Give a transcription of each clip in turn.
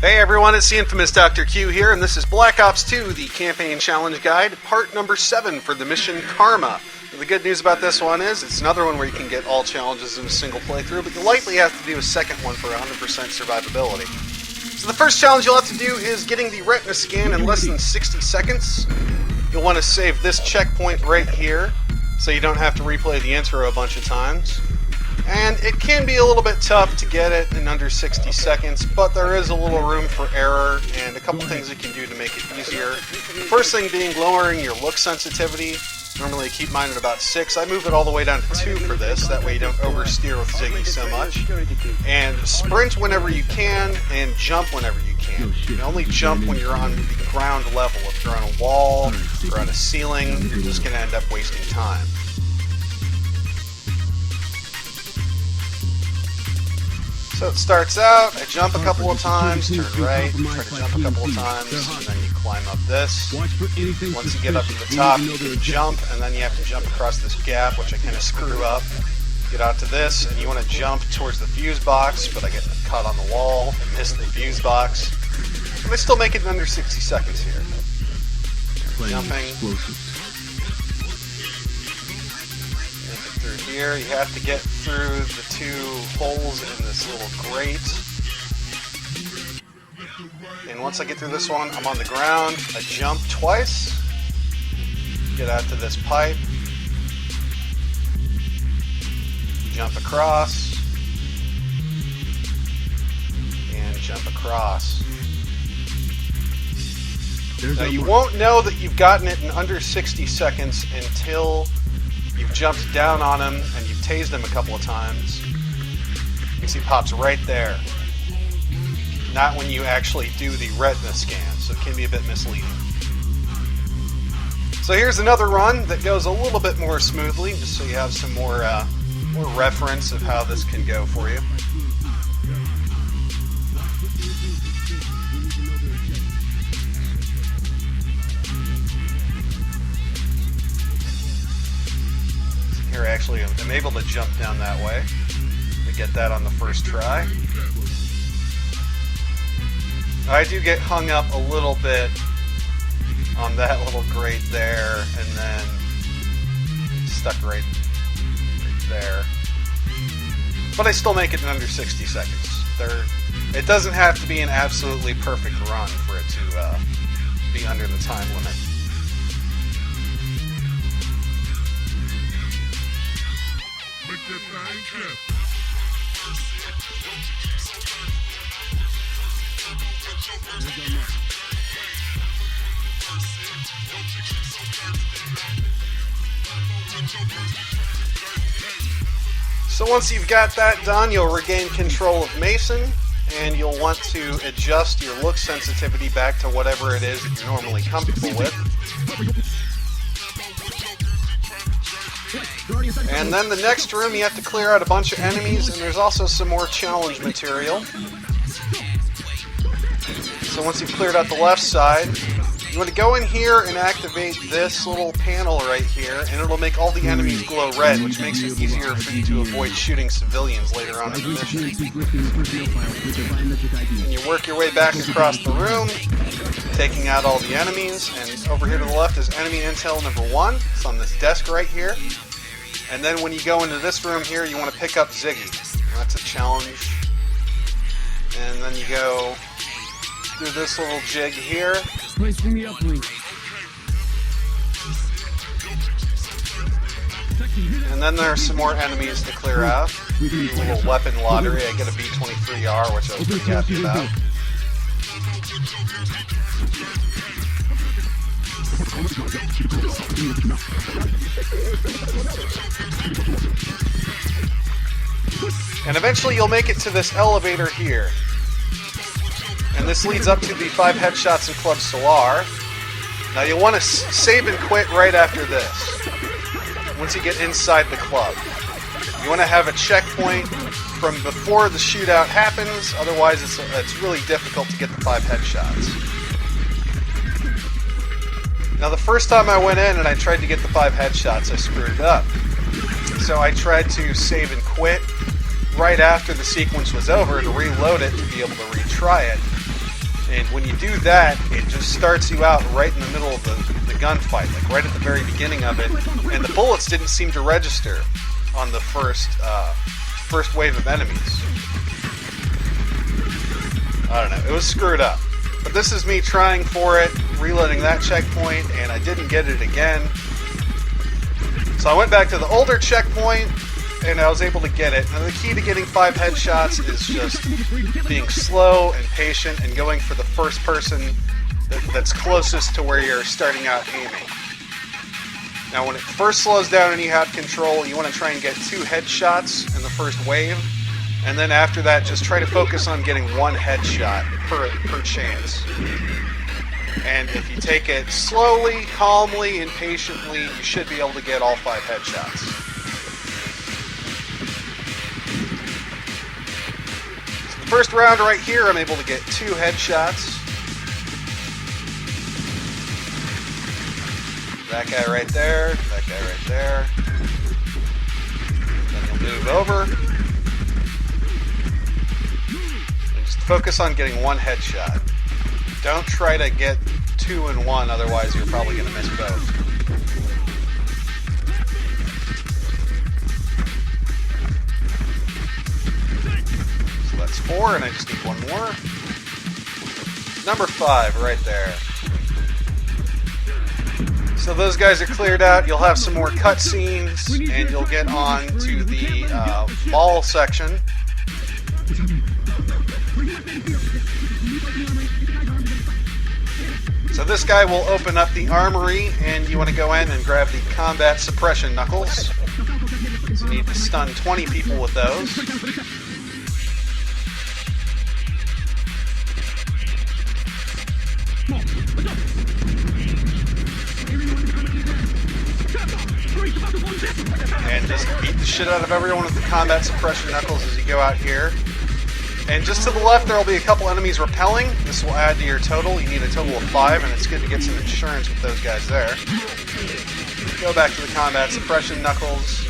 Hey everyone, it's the infamous Dr. Q here, and this is Black Ops 2, the Campaign Challenge Guide, part number 7 for the mission Karma. And the good news about this one is, it's another one where you can get all challenges in a single playthrough, but you'll likely have to do a second one for 100% survivability. So the first challenge you'll have to do is getting the retina scan in less than 60 seconds. You'll want to save this checkpoint right here, so you don't have to replay the intro a bunch of times. And it can be a little bit tough to get it in under 60 seconds, but there is a little room for error and a couple things you can do to make it easier. The first thing being lowering your look sensitivity. Normally I keep mine at about 6. I move it all the way down to 2 for this, that way you don't oversteer with Ziggy so much. And sprint whenever you can, and jump whenever you can. You only jump when you're on the ground level. If you're on a wall or on a ceiling, you're just going to end up wasting time. So it starts out, I jump a couple of times, turn right, try to jump a couple of times, and then you climb up this. Once you get up to the top, you can jump, and then you have to jump across this gap, which I kind of screw up. Get out to this, and you want to jump towards the fuse box, but I get caught on the wall and miss the fuse box. And I still make it in under 60 seconds here. Jumping. Through here, you have to get through the 2 holes in this little grate. And once I get through this one, I'm on the ground. I jump twice. Get out to this pipe. Jump across. And jump across. Now you won't know that you've gotten it in under 60 seconds until you've jumped down on him and you've tased him a couple of times. You can see it pops right there. Not when you actually do the retina scan, so it can be a bit misleading. So here's another run that goes a little bit more smoothly, just so you have some more reference of how this can go for you. Here, actually, I'm able to jump down that way. To get that on the first try. I do get hung up a little bit on that little grate there, and then stuck right there. But I still make it in under 60 seconds. It doesn't have to be an absolutely perfect run for it to be under the time limit. So once you've got that done, you'll regain control of Mason, and you'll want to adjust your look sensitivity back to whatever it is that you're normally comfortable with. And then the next room, you have to clear out a bunch of enemies, and there's also some more challenge material. So once you've cleared out the left side, you want to go in here and activate this little panel right here, and it'll make all the enemies glow red, which makes it easier for you to avoid shooting civilians later on in the mission. And you work your way back across the room, taking out all the enemies, and over here to the left is enemy intel number 1. It's on this desk right here. And then when you go into this room here, you want to pick up Ziggy. That's a challenge. And then you go through this little jig here. And then there are some more enemies to clear out. A little weapon lottery. I get a B-23R, which I was pretty happy about. And eventually you'll make it to this elevator here. And this leads up to the 5 headshots in Club Solar. Now you'll want to save and quit right after this, once you get inside the club. You want to have a checkpoint from before the shootout happens, otherwise it's really difficult to get the 5 headshots. Now the first time I went in and I tried to get the 5 headshots, I screwed it up. So I tried to save and quit right after the sequence was over to reload it to be able to retry it. And when you do that, it just starts you out right in the middle of the gunfight, like right at the very beginning of it. And the bullets didn't seem to register on the first wave of enemies. I don't know. It was screwed up. But this is me trying for it, reloading that checkpoint, and I didn't get it again. So I went back to the older checkpoint, and I was able to get it. And the key to getting 5 headshots is just being slow and patient and going for the first person that's closest to where you're starting out aiming. Now when it first slows down and you have control, you want to try and get 2 headshots in the first wave. And then after that, just try to focus on getting 1 headshot per chance. And if you take it slowly, calmly, and patiently, you should be able to get all 5 headshots. So the first round right here, I'm able to get 2 headshots. That guy right there, that guy right there. Then you'll move over. Focus on getting 1 headshot. Don't try to get 2 in 1, otherwise you're probably going to miss both. So that's 4, and I just need 1 more. Number 5, right there. So those guys are cleared out. You'll have some more cutscenes, and you'll get on to the mall section. So this guy will open up the armory, and you want to go in and grab the combat suppression knuckles. So you need to stun 20 people with those. And just beat the shit out of everyone with the combat suppression knuckles as you go out here. And just to the left, there will be a couple enemies repelling. This will add to your total. You need a total of 5, and it's good to get some insurance with those guys there. Go back to the combat suppression knuckles.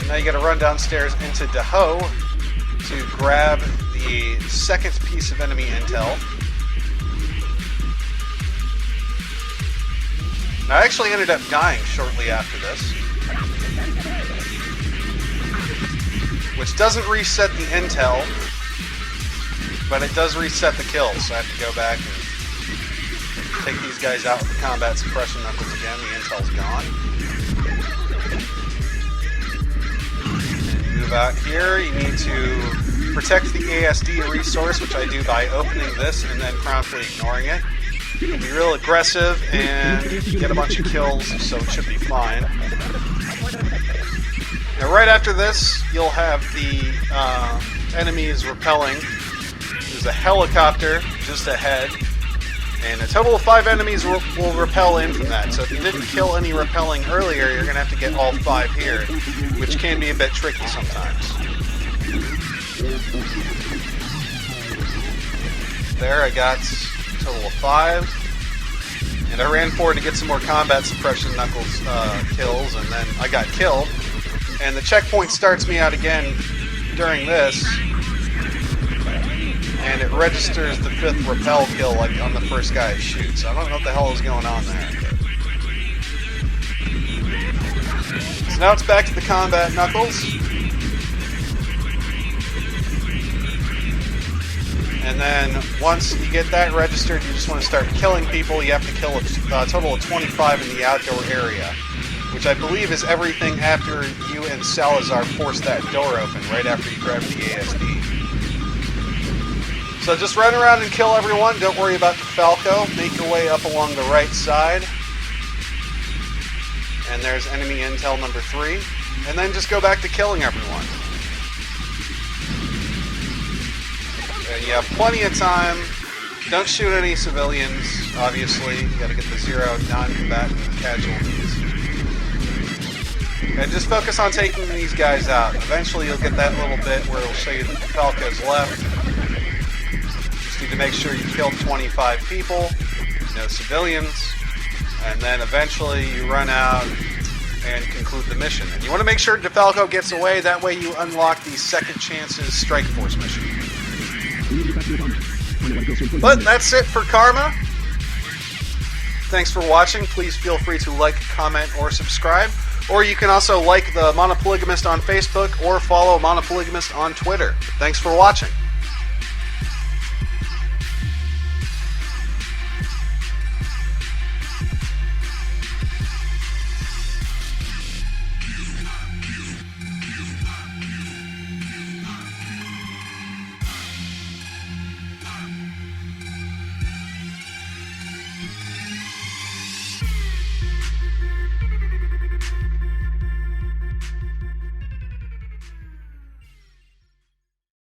And now you got to run downstairs into Daho to grab the second piece of enemy intel. Now, I actually ended up dying shortly after this, which doesn't reset the intel, but it does reset the kills, so I have to go back and take these guys out with the combat suppression knuckles again. The intel's gone. And you move out here. You need to protect the ASD resource, which I do by opening this and then promptly ignoring it. You'll be real aggressive and get a bunch of kills, so it should be fine. Now right after this, you'll have the enemies repelling. There's a helicopter just ahead, and a total of 5 enemies will repel in from that. So if you didn't kill any repelling earlier, you're going to have to get all 5 here, which can be a bit tricky sometimes. There, I got a total of 5, and I ran forward to get some more combat suppression knuckles kills, and then I got killed. And the checkpoint starts me out again during this, and it registers the 5th repel kill like on the first guy I shoot. So I don't know what the hell is going on there. So now it's back to the combat knuckles. And then once you get that registered, you just want to start killing people. You have to kill a total of 25 in the outdoor area, which I believe is everything after you and Salazar force that door open, right after you grab the ASD. So just run around and kill everyone. Don't worry about the Falco. Make your way up along the right side. And there's enemy intel number 3. And then just go back to killing everyone. And you have plenty of time. Don't shoot any civilians, obviously. You gotta get the 0 non-combatant casualties. And just focus on taking these guys out. Eventually you'll get that little bit where it'll show you that the Falco's left. Just need to make sure you kill 25 people, no civilians, and then eventually you run out and conclude the mission. And you want to make sure DeFalco gets away, that way you unlock the Second Chances Strike Force mission. But that's it for Karma. Thanks for watching. Please feel free to like, comment, or subscribe. Or you can also like the Monopolygamist on Facebook or follow Monopolygamist on Twitter. Thanks for watching.